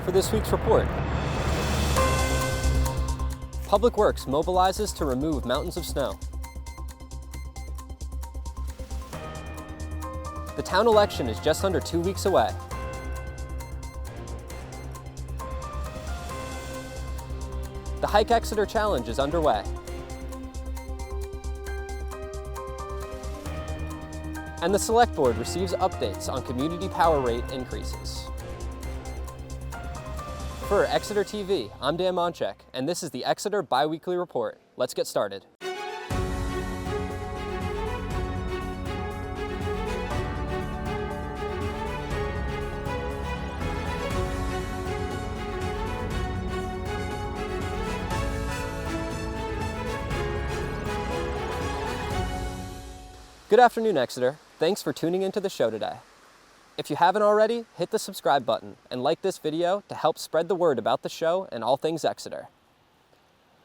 for this week's report. Public Works mobilizes to remove mountains of snow. The town election is just under 2 weeks away. The Hike Exeter Challenge is underway. And the Select Board receives updates on community power rate increases. For Exeter TV, I'm Dan Monchek, and this is the Exeter Biweekly Report. Let's get started. Good afternoon, Exeter. Thanks for tuning into the show today. If you haven't already, hit the subscribe button and like this video to help spread the word about the show and all things Exeter.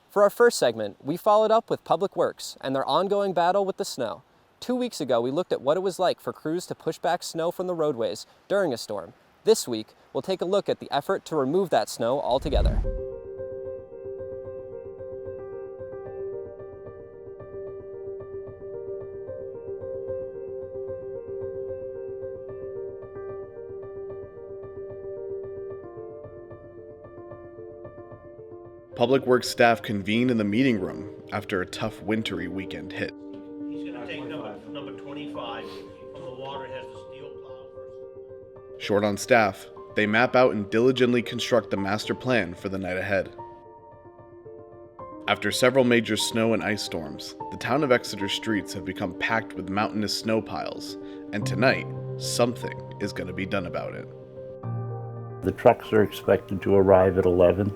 For our first segment, we followed up with Public Works and their ongoing battle with the snow. 2 weeks ago, we looked at what it was like for crews to push back snow from the roadways during a storm. This week, we'll take a look at the effort to remove that snow altogether. Public Works staff convened in the meeting room after a tough wintry weekend hit. He's going to take number 25 from the water, has the steel plow first. Short on staff, they map out and diligently construct the master plan for the night ahead. After several major snow and ice storms, the town of Exeter streets have become packed with mountainous snow piles, and tonight, something is going to be done about it. The trucks are expected to arrive at 11.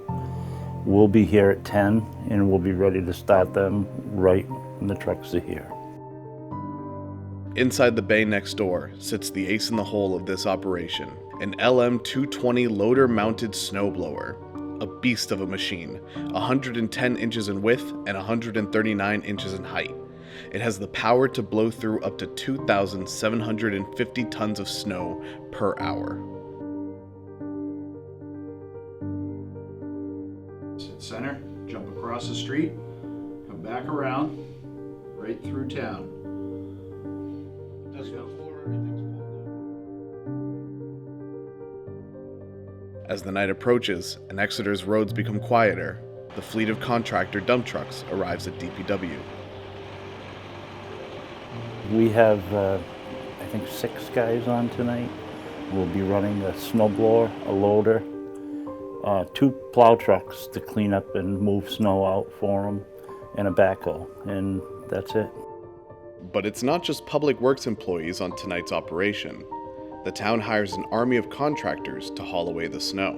We'll be here at 10, and we'll be ready to start them right when the trucks are here. Inside the bay next door sits the ace in the hole of this operation, an LM220 loader-mounted snowblower, a beast of a machine, 110 inches in width and 139 inches in height. It has the power to blow through up to 2,750 tons of snow per hour. Sit center, jump across the street, come back around, right through town. As the night approaches and Exeter's roads become quieter, the fleet of contractor dump trucks arrives at DPW. We have, I think, 6 guys on tonight. We'll be running a snowblower, a loader, 2 plow trucks to clean up and move snow out for them, and a backhoe, and that's it. But it's not just Public Works employees on tonight's operation. The town hires an army of contractors to haul away the snow.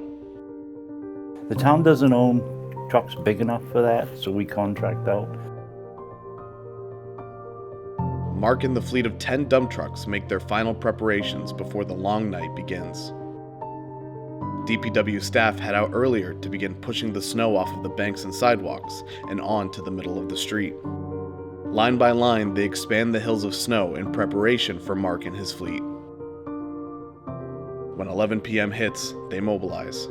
The town doesn't own trucks big enough for that, so we contract out. Mark and the fleet of 10 dump trucks make their final preparations before the long night begins. DPW staff head out earlier to begin pushing the snow off of the banks and sidewalks and on to the middle of the street. Line by line, they expand the hills of snow in preparation for Mark and his fleet. When 11 p.m. hits, they mobilize.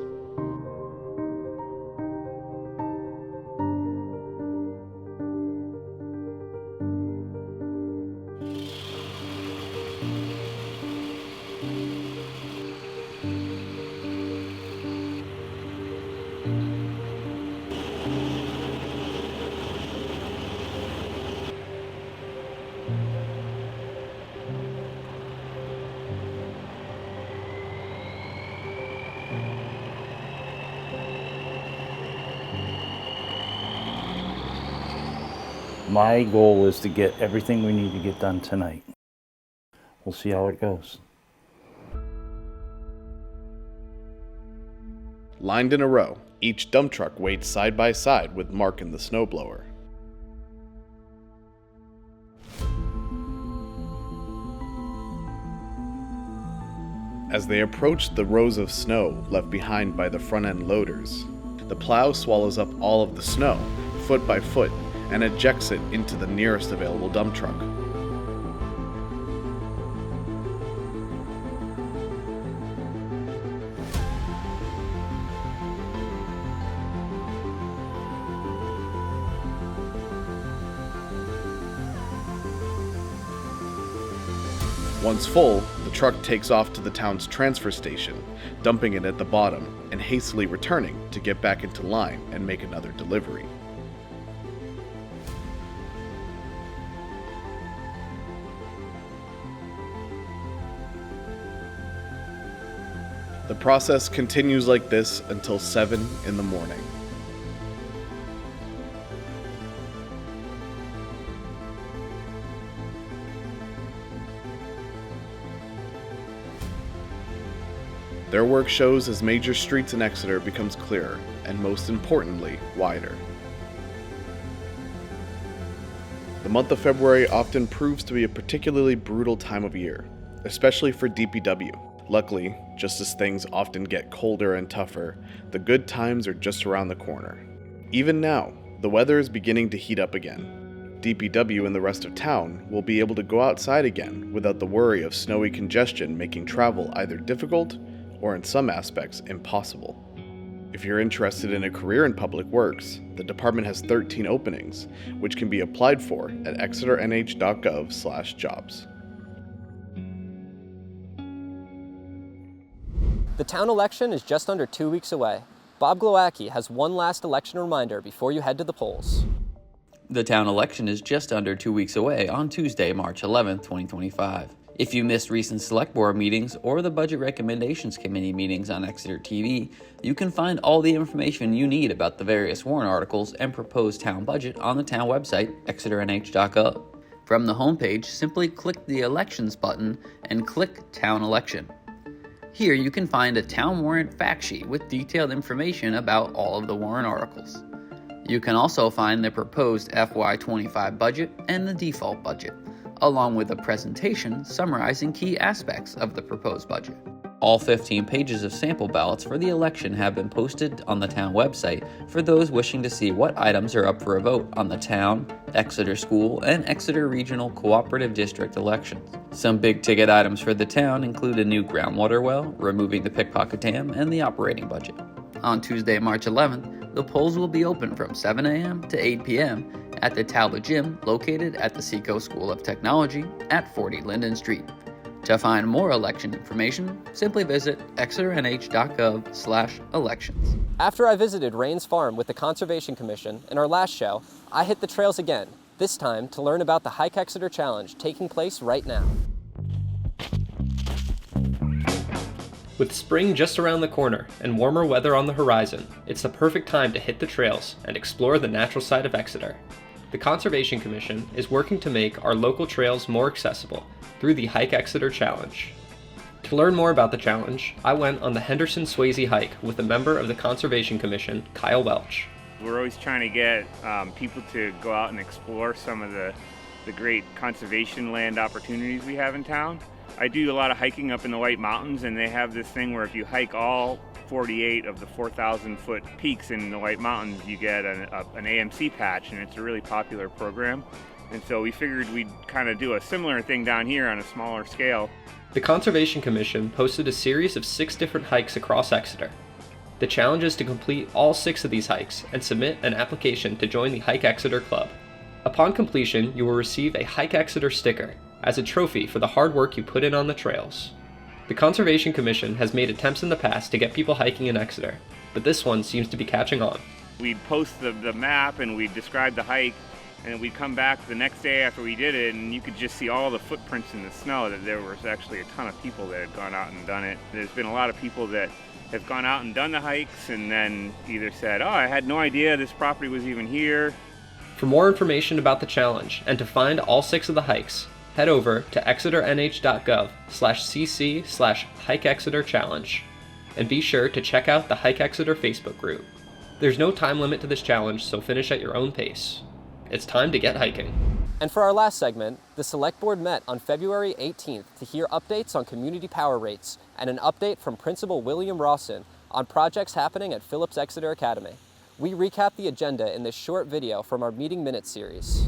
My goal is to get everything we need to get done tonight. We'll see how it goes. Lined in a row, each dump truck waits side by side with Mark and the snowblower. As they approach the rows of snow left behind by the front-end loaders, the plow swallows up all of the snow, foot by foot, and ejects it into the nearest available dump truck. Once full, the truck takes off to the town's transfer station, dumping it at the bottom and hastily returning to get back into line and make another delivery. The process continues like this until 7 in the morning. Their work shows as major streets in Exeter becomes clearer, and most importantly, wider. The month of February often proves to be a particularly brutal time of year, especially for DPW. Luckily, just as things often get colder and tougher, the good times are just around the corner. Even now, the weather is beginning to heat up again. DPW and the rest of town will be able to go outside again without the worry of snowy congestion making travel either difficult or in some aspects impossible. If you're interested in a career in public works, the department has 13 openings, which can be applied for at exeternh.gov/jobs. The town election is just under 2 weeks away. Bob Glowacki has one last election reminder before you head to the polls. The town election is just under 2 weeks away on Tuesday, March 11th, 2025. If you missed recent select board meetings or the Budget Recommendations Committee meetings on Exeter TV, you can find all the information you need about the various warrant articles and proposed town budget on the town website, exeternh.gov. From the homepage, simply click the Elections button and click Town Election. Here you can find a town warrant fact sheet with detailed information about all of the warrant articles. You can also find the proposed FY25 budget and the default budget, along with a presentation summarizing key aspects of the proposed budget. All 15 pages of sample ballots for the election have been posted on the town website for those wishing to see what items are up for a vote on the town, Exeter School, and Exeter Regional Cooperative District elections. Some big ticket items for the town include a new groundwater well, removing the pickpocket dam, and the operating budget. On Tuesday, March 11th, the polls will be open from 7 a.m. to 8 p.m. at the Talbot Gym located at the Seco School of Technology at 40 Linden Street. To find more election information, simply visit exeternh.gov/elections. After I visited Rains Farm with the Conservation Commission in our last show, I hit the trails again, this time to learn about the Hike Exeter Challenge taking place right now. With spring just around the corner and warmer weather on the horizon, it's the perfect time to hit the trails and explore the natural side of Exeter. The Conservation Commission is working to make our local trails more accessible through the Hike Exeter Challenge. To learn more about the challenge, I went on the Henderson Swayze hike with a member of the Conservation Commission, Kyle Welch. We're always trying to get people to go out and explore some of the great conservation land opportunities we have in town. I do a lot of hiking up in the White Mountains, and they have this thing where if you hike all 48 of the 4,000-foot peaks in the White Mountains, you get an AMC patch, and it's a really popular program. And so we figured we'd kind of do a similar thing down here on a smaller scale. The Conservation Commission posted a series of 6 different hikes across Exeter. The challenge is to complete all 6 of these hikes and submit an application to join the Hike Exeter Club. Upon completion, you will receive a Hike Exeter sticker as a trophy for the hard work you put in on the trails. The Conservation Commission has made attempts in the past to get people hiking in Exeter, but this one seems to be catching on. We'd post the map and we'd describe the hike, and then we'd come back the next day after we did it, and you could just see all the footprints in the snow, that there was actually a ton of people that had gone out and done it. There's been a lot of people that have gone out and done the hikes and then either said, oh, I had no idea this property was even here. For more information about the challenge and to find all 6 of the hikes, head over to exeternh.gov/cc/HikeExeterChallenge and be sure to check out the Hike Exeter Facebook group. There's no time limit to this challenge, so finish at your own pace. It's time to get hiking. And for our last segment, the Select Board met on February 18th to hear updates on community power rates and an update from Principal William Rawson on projects happening at Phillips Exeter Academy. We recap the agenda in this short video from our Meeting Minutes series.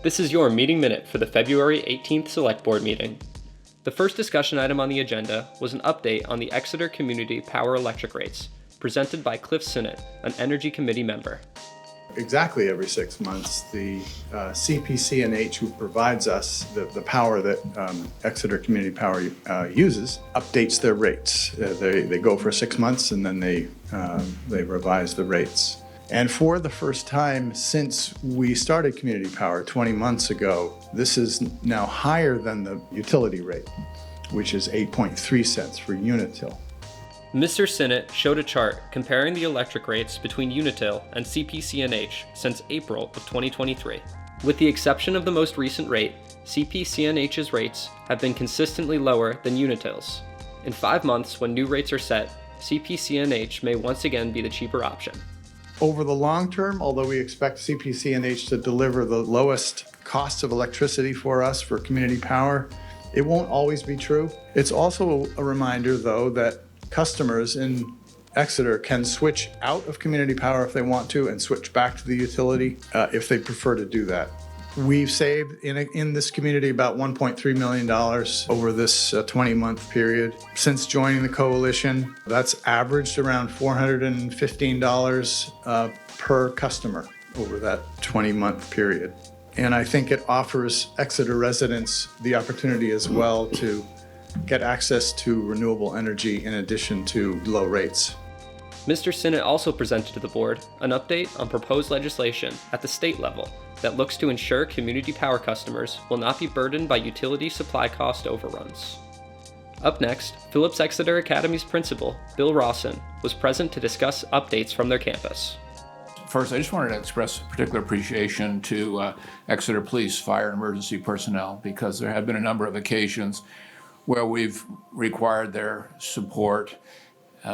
This is your meeting minute for the February 18th Select Board meeting. The first discussion item on the agenda was an update on the Exeter Community Power Electric rates, presented by Cliff Sinnott, an Energy Committee member. exactly every 6 months, the CPC&H, who provides us the power that Exeter Community Power uses, updates their rates. They go for 6 months and then they revise the rates. And for the first time since we started Community Power 20 months ago, this is now higher than the utility rate, which is 8.3 cents for Unitil. Mr. Sinnott showed a chart comparing the electric rates between Unitil and CPC&H since April of 2023. With the exception of the most recent rate, CPC&H's rates have been consistently lower than Unitil's. In 5 months, when new rates are set, CPC&H may once again be the cheaper option. Over the long term, although we expect CPC&H to deliver the lowest cost of electricity for us for community power, it won't always be true. It's also a reminder, though, that customers in Exeter can switch out of community power if they want to and switch back to the utility if they prefer to do that. We've saved in this community about $1.3 million over this 20-month period. Since joining the coalition, that's averaged around $415 per customer over that 20-month period. And I think it offers Exeter residents the opportunity as well to get access to renewable energy in addition to low rates. Mr. Sinnott also presented to the board an update on proposed legislation at the state level that looks to ensure community power customers will not be burdened by utility supply cost overruns. Up next, Phillips Exeter Academy's principal, Bill Rawson, was present to discuss updates from their campus. First, I just wanted to express particular appreciation to Exeter Police, Fire, and Emergency personnel, because there have been a number of occasions where we've required their support.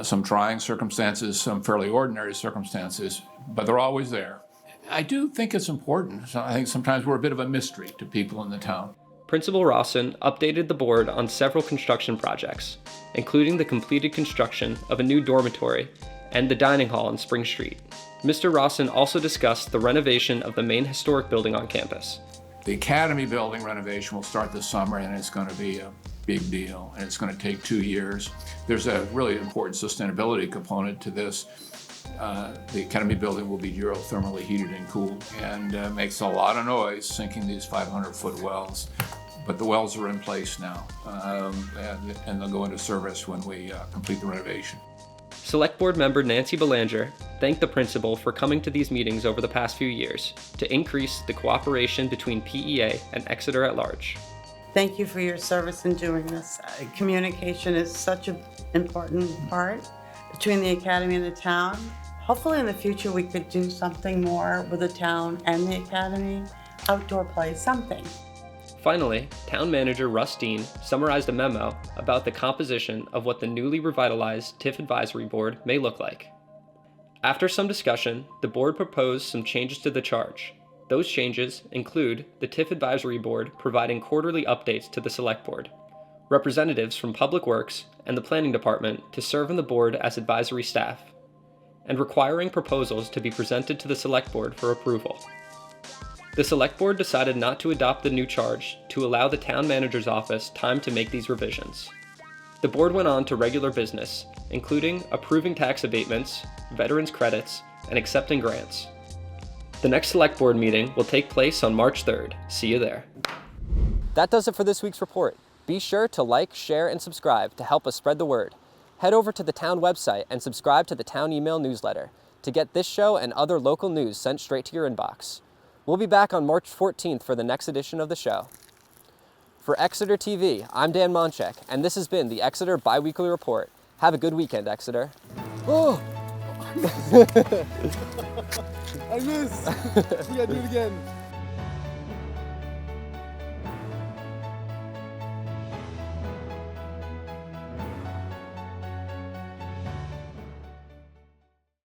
Some trying circumstances, some fairly ordinary circumstances, but they're always there. I do think it's important. I think sometimes we're a bit of a mystery to people in the town. Principal Rawson updated the board on several construction projects, including the completed construction of a new dormitory and the dining hall on Spring Street. Mr. Rawson also discussed the renovation of the main historic building on campus. The Academy building renovation will start this summer, and it's going to be a big deal, and it's going to take 2 years. There's a really important sustainability component to this. The Academy building will be geothermally heated and cooled, and makes a lot of noise sinking these 500-foot wells. But the wells are in place now, and they'll go into service when we complete the renovation. Select Board member Nancy Belanger thanked the principal for coming to these meetings over the past few years to increase the cooperation between PEA and Exeter at large. Thank you for your service in doing this. Communication is such an important part between the Academy and the town. Hopefully in the future we could do something more with the town and the Academy, outdoor play, something. Finally, Town Manager Russ Dean summarized a memo about the composition of what the newly revitalized TIF Advisory Board may look like. After some discussion, the board proposed some changes to the charge. Those changes include the TIF Advisory Board providing quarterly updates to the Select Board, representatives from Public Works and the Planning Department to serve on the board as advisory staff, and requiring proposals to be presented to the Select Board for approval. The Select Board decided not to adopt the new charge to allow the Town Manager's office time to make these revisions. The board went on to regular business, including approving tax abatements, veterans credits, and accepting grants. The next Select Board meeting will take place on March 3rd. See you there. That does it for this week's report. Be sure to like, share, and subscribe to help us spread the word. Head over to the town website and subscribe to the town email newsletter to get this show and other local news sent straight to your inbox. We'll be back on March 14th for the next edition of the show. For Exeter TV, I'm Dan Monchek, and this has been the Exeter Biweekly Report. Have a good weekend, Exeter. Oh! I missed! You gotta do it again.